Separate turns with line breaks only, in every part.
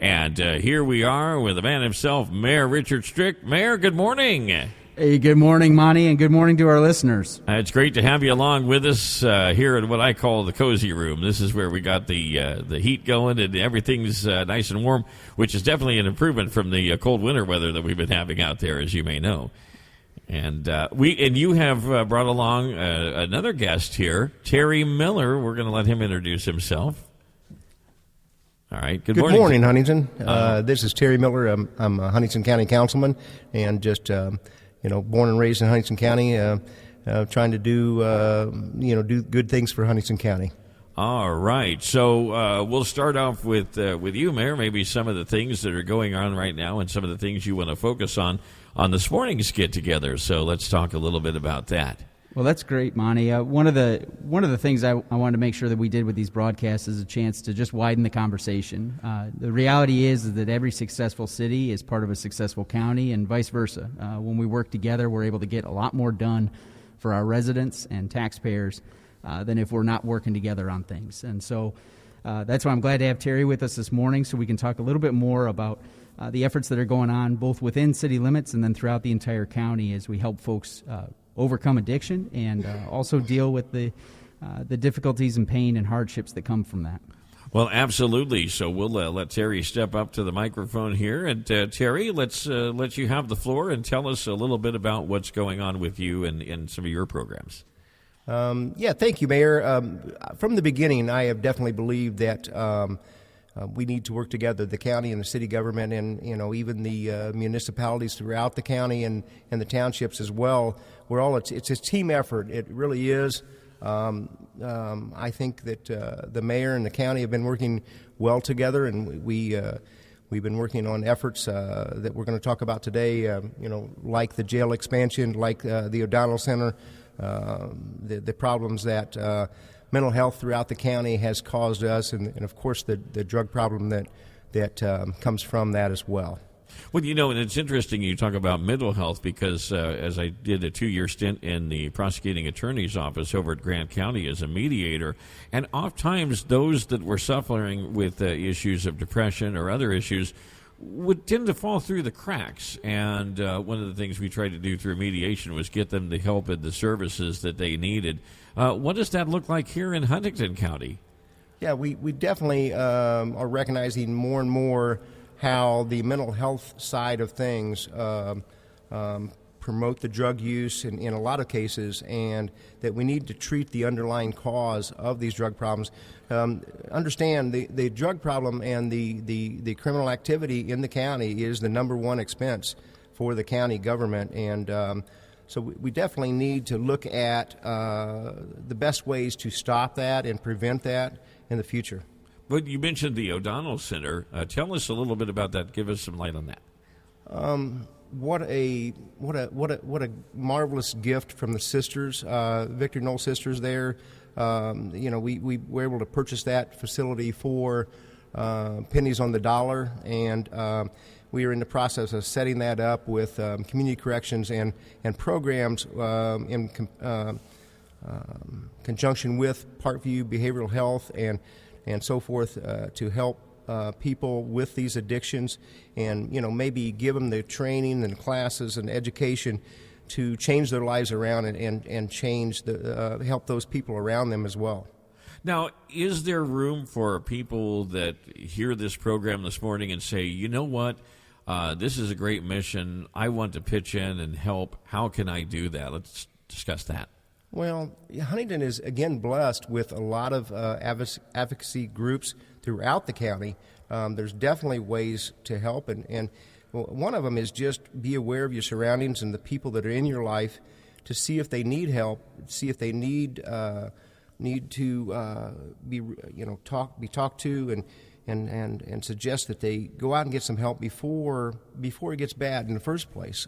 And here we are with the man himself, Mayor Richard Strick. Mayor, good morning.
Hey, good morning, Monty, and good morning to our listeners.
It's great to have you along with us here at what I call the cozy room. This is where we got the heat going and everything's nice and warm, which is definitely an improvement from the cold winter weather that we've been having out there, as you may know. And you have brought along another guest here, Terry Miller. We're going to let him introduce himself. All right. Good morning.
Good morning, Huntington. This is Terry Miller. I'm a Huntington County Councilman, and just born and raised in Huntington County, trying to do good things for Huntington County.
All right. So we'll start off with you, Mayor. Maybe some of the things that are going on right now, and some of the things you want to focus on this morning's get together. So let's talk a little bit about that.
Well, that's great, Monty. One of the things I wanted to make sure that we did with these broadcasts is a chance to just widen the conversation. The reality is that every successful city is part of a successful county, and vice versa. When we work together, we're able to get a lot more done for our residents and taxpayers than if we're not working together on things. And so that's why I'm glad to have Terry with us this morning, so we can talk a little bit more about the efforts that are going on both within city limits and then throughout the entire county as we help folks overcome addiction and also deal with the difficulties and pain and hardships that come from that.
Well, absolutely. So we'll let Terry step up to the microphone here. And Terry, let's let you have the floor and tell us a little bit about what's going on with you and some of your programs.
Thank you, Mayor. From the beginning, I have definitely believed that we need to work together, the county and the city government, and even the municipalities throughout the county and the townships as well. It's a team effort. It really is. I think that the mayor and the county have been working well together, and we've been working on efforts that we're going to talk about today. Like the jail expansion, like the Odonnell Center, the problems that mental health throughout the county has caused us, and of course the drug problem that comes from that as well.
Well, and it's interesting you talk about mental health because as I did a 2-year stint in the prosecuting attorney's office over at Grant County as a mediator, and oftentimes those that were suffering with issues of depression or other issues would tend to fall through the cracks. And one of the things we tried to do through mediation was get them the help and the services that they needed. What does that look like here in Huntington County?
Yeah, we definitely are recognizing more and more how the mental health side of things promote the drug use in a lot of cases, and that we need to treat the underlying cause of these drug problems. Understand the drug problem and the criminal activity in the county is the number one expense for the county government, and so we definitely need to look at the best ways to stop that and prevent that in the future.
But you mentioned the Odonnell Center. Tell us a little bit about that. Give us some light on that.
What a marvelous gift from the sisters, Victor Knoll sisters there. We were able to purchase that facility for pennies on the dollar, and we are in the process of setting that up with community corrections and programs in conjunction with Parkview Behavioral Health and so forth to help people with these addictions, and maybe give them the training and classes and education to change their lives around and change help those people around them as well.
Now, is there room for people that hear this program this morning and say, you know what, this is a great mission, I want to pitch in and help, how can I do that? Let's discuss that.
Well, Huntington is, again, blessed with a lot of advocacy groups throughout the county. There's definitely ways to help, and one of them is just be aware of your surroundings and the people that are in your life to see if they need help, see if they need to be talked to, and suggest that they go out and get some help before it gets bad in the first place.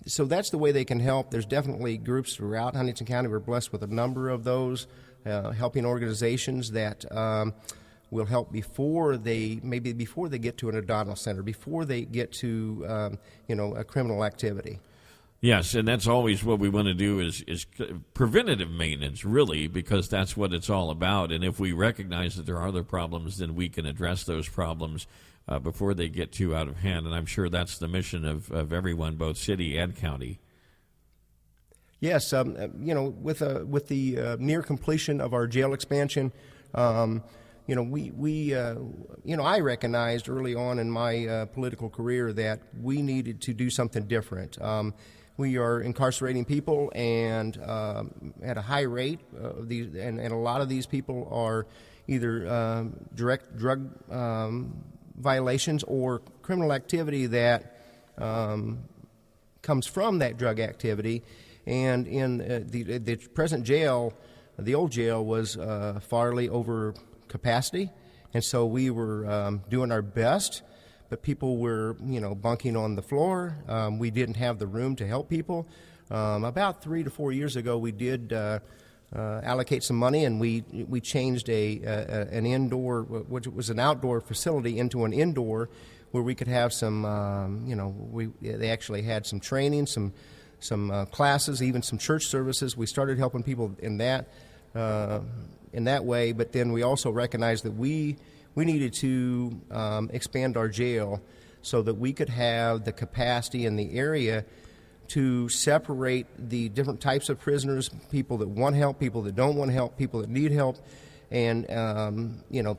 So that's the way they can help. There's definitely groups throughout Huntington County. We're blessed with a number of those, helping organizations that will help before they get to an Odonnell Center, before they get to a criminal activity.
Yes, and that's always what we want to do is preventative maintenance, really, because that's what it's all about. And if we recognize that there are other problems, then we can address those problems before they get too out of hand. And I'm sure that's the mission of everyone, both city and county.
Yes, with the near completion of our jail expansion, I recognized early on in my political career that we needed to do something different. We are incarcerating people and at a high rate, and a lot of these people are either direct drug violations or criminal activity that comes from that drug activity. And in the present jail, the old jail was farly over capacity, and so we were doing our best, but people were, bunking on the floor. We didn't have the room to help people. About 3 to 4 years ago, we did allocate some money, and we changed an indoor, which was an outdoor facility, into an indoor, where we could have some, they actually had some training, some classes, even some church services. We started helping people in that way, but then we also recognized that we needed to expand our jail so that we could have the capacity in the area to separate the different types of prisoners, people that want help, people that don't want help, people that need help, and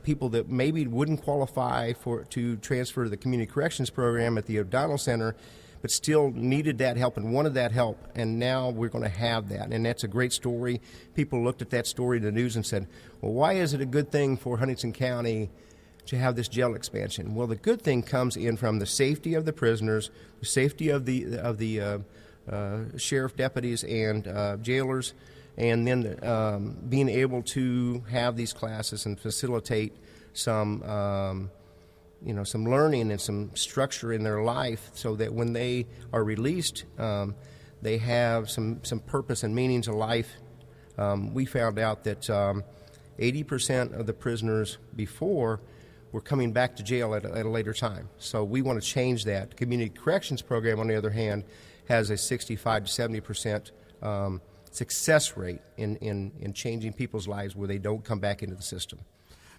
people that maybe wouldn't qualify to transfer to the community corrections program at the Odonnell Center, but still needed that help and wanted that help, and now we're going to have that. And that's a great story. People looked at that story in the news and said, well, why is it a good thing for Huntington County to have this jail expansion? Well, the good thing comes in from the safety of the prisoners, the safety of the sheriff deputies and jailers, and then being able to have these classes and facilitate some learning and some structure in their life, so that when they are released, they have some purpose and meaning to life. We found out that 80% of the prisoners before were coming back to jail at a later time. So we want to change that. The community corrections program, on the other hand, has a 65 to 70% success rate in changing people's lives where they don't come back into the system.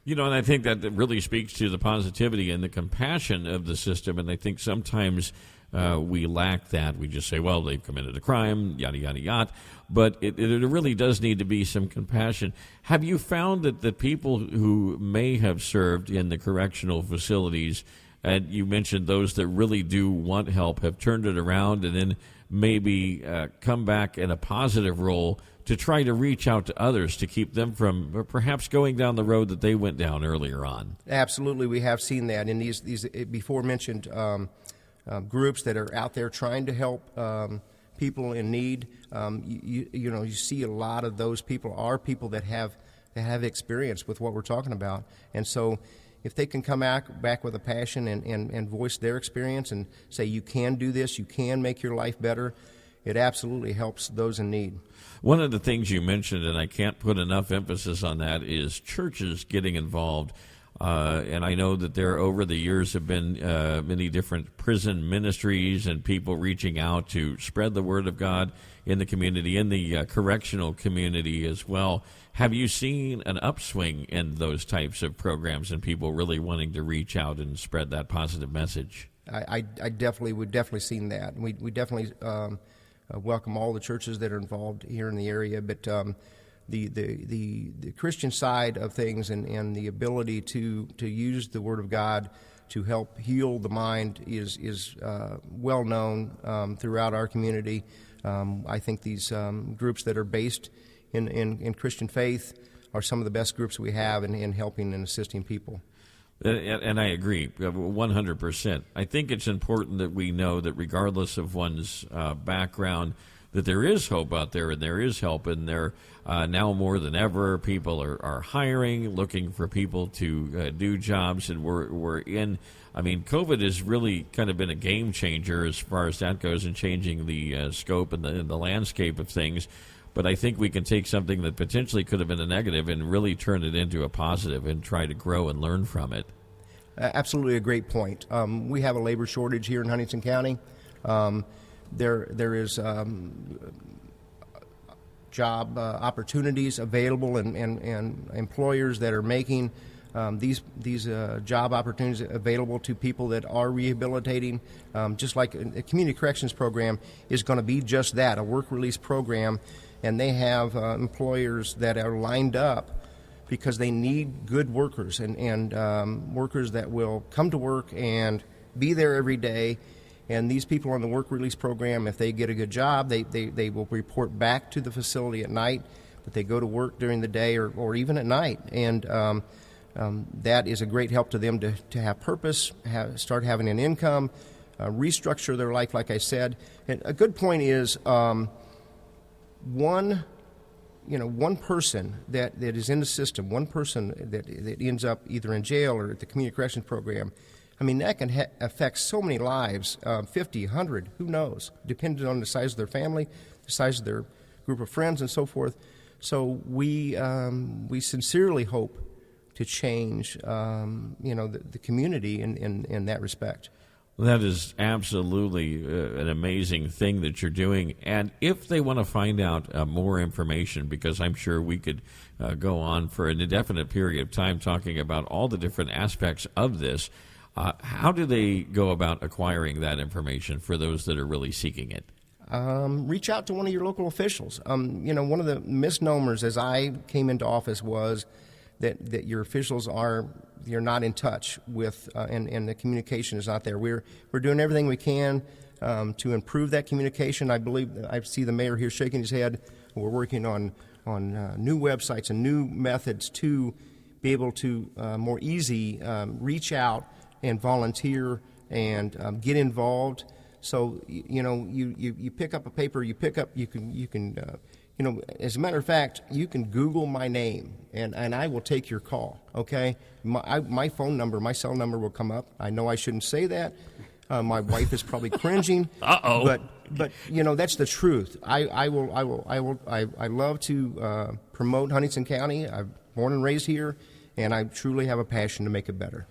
And I think that really speaks to the positivity and the compassion of the system, and I think sometimes we lack that. We just say, well, they've committed a crime, yada, yada, yada, but it really does need to be some compassion. Have you found that the people who may have served in the correctional facilities, and you mentioned those that really do want help, have turned it around and then maybe come back in a positive role to try to reach out to others to keep them from perhaps going down the road that they went down earlier on? Absolutely, we have seen that in these before mentioned groups that are out there trying to help people in need. You see a lot of those people are people that have experience with what we're talking about, and so if they can come back with a passion and voice their experience and say, you can do this, you can make your life better, it absolutely helps those in need. One of the things you mentioned, and I can't put enough emphasis on that, is churches getting involved. And I know that there over the years have been many different prison ministries and people reaching out to spread the word of God in the community, in the correctional community as well. Have you seen an upswing in those types of programs and people really wanting to reach out and spread that positive message? I definitely seen that. We definitely welcome all the churches that are involved here in the area, but the Christian side of things and the ability to use the Word of God to help heal the mind is well known throughout our community. I think these groups that are based in Christian faith are some of the best groups we have in helping and assisting people. And I agree 100%. I think it's important that we know that regardless of one's background, that there is hope out there and there is help, and there now more than ever people are hiring, looking for people to do jobs, and we're in. I mean, COVID has really kind of been a game changer as far as that goes in changing the scope and the landscape of things. But I think we can take something that potentially could have been a negative and really turn it into a positive and try to grow and learn from it. Absolutely a great point. We have a labor shortage here in Huntington County.
There is job opportunities available, and employers that are making these job opportunities available to people that are rehabilitating. Just like a community corrections program is going to be just that, a work release program, and they have employers that are lined up because they need good workers and workers that will come to work and be there every day. And these people on the work release program, if they get a good job, they will report back to the facility at night, but they go to work during the day or even at night. And that is a great help to them to have purpose, start having an income, restructure their life, like I said. And a good point is one person that is in the system, one person that ends up either in jail or at the community corrections program, I mean, that can affect so many lives, 50, 100, who knows, depending on the size of their family, the size of their group of friends, and so forth. So we sincerely hope to change, the community in that respect.
That is absolutely an amazing thing that you're doing. And if they want to find out more information, because I'm sure we could go on for an indefinite period of time talking about all the different aspects of this, how do they go about acquiring that information for those that are really seeking it?
Reach out to one of your local officials. One of the misnomers as I came into office was that your officials you're not in touch with, and the communication is not there. We're doing everything we can to improve that communication. I believe I see the mayor here shaking his head. We're working on new websites and new methods to be able to more easy reach out and volunteer and get involved. So you pick up a paper, you can as a matter of fact, you can Google my name and I will take your call. Okay, my phone number, my cell number will come up. I know I shouldn't say that. My wife is probably cringing.
Uh-oh.
But that's the truth. I love to promote Huntington County. I'm born and raised here, and I truly have a passion to make it better.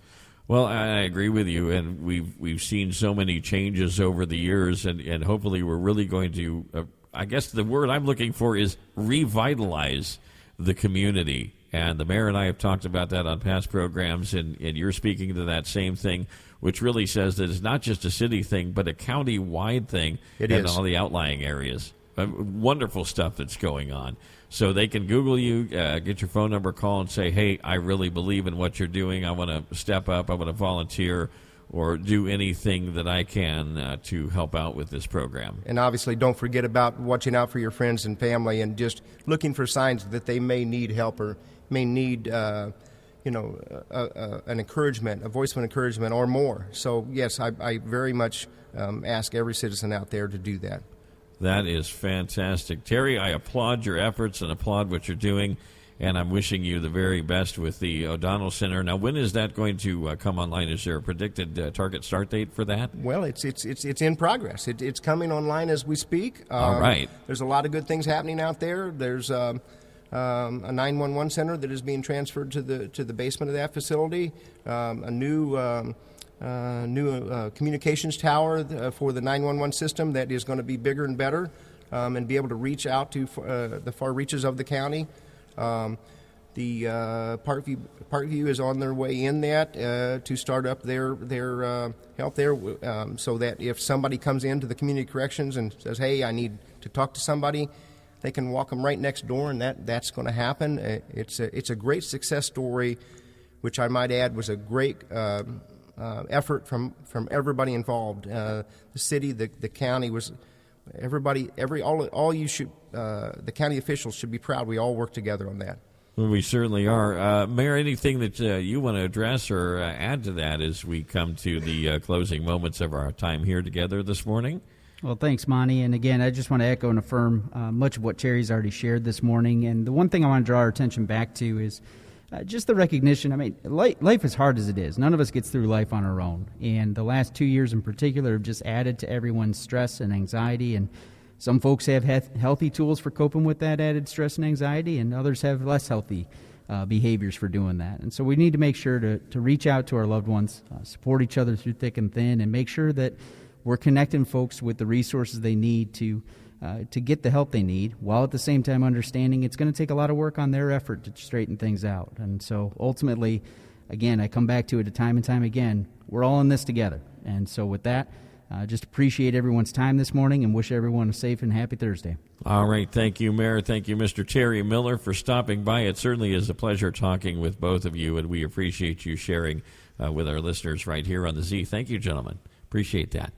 Well, I agree with you, and we've seen so many changes over the years, and hopefully we're really going to, I guess the word I'm looking for is revitalize the community. And the mayor and I have talked about that on past programs, and you're speaking to that same thing, which really says that it's not just a city thing, but a county-wide thing in all the outlying areas. Wonderful stuff that's going on. So they can Google you, get your phone number, call, and say, hey, I really believe in what you're doing. I want to step up. I want to volunteer or do anything that I can to help out with this program.
And obviously don't forget about watching out for your friends and family and just looking for signs that they may need help or may need an encouragement, a voice of encouragement or more. So, yes, I very much ask every citizen out there to do that.
That is fantastic. Terry, I applaud your efforts and applaud what you're doing, and I'm wishing you the very best with the Odonnell Center. Now, when is that going to come online? Is there a predicted target start date for that?
Well, it's in progress. It's coming online as we speak.
All right.
There's a lot of good things happening out there. There's a 911 center that is being transferred to the basement of that facility. A new communications tower for the 911 system that is going to be bigger and better and be able to reach out to the far reaches of the county. The Parkview is on their way in that to start up their help there, so that if somebody comes into the community corrections and says, hey, I need to talk to somebody, they can walk them right next door, and that's going to happen. It's a great success story, which I might add was a great effort from everybody involved. The city, the county was everybody. The county officials should be proud. We all work together on that.
Well, we certainly are. Mayor, anything that you want to address or add to that as we come to the closing moments of our time here together this morning?
Well, thanks, Monty. And again, I just want to echo and affirm much of what Terry's already shared this morning. And the one thing I want to draw our attention back to is just the recognition. I mean, life is hard as it is. None of us gets through life on our own. And the last 2 years in particular have just added to everyone's stress and anxiety. And some folks have healthy tools for coping with that added stress and anxiety, and others have less healthy behaviors for doing that. And so we need to make sure to reach out to our loved ones, support each other through thick and thin, and make sure that we're connecting folks with the resources they need to get the help they need, while at the same time understanding it's going to take a lot of work on their effort to straighten things out. And so ultimately, again, I come back to it time and time again, we're all in this together. And so with that, just appreciate everyone's time this morning and wish everyone a safe and happy Thursday.
All right. Thank you, Mayor. Thank you, Mr. Terry Miller, for stopping by. It certainly is a pleasure talking with both of you, and we appreciate you sharing with our listeners right here on the Z. Thank you, gentlemen. Appreciate that.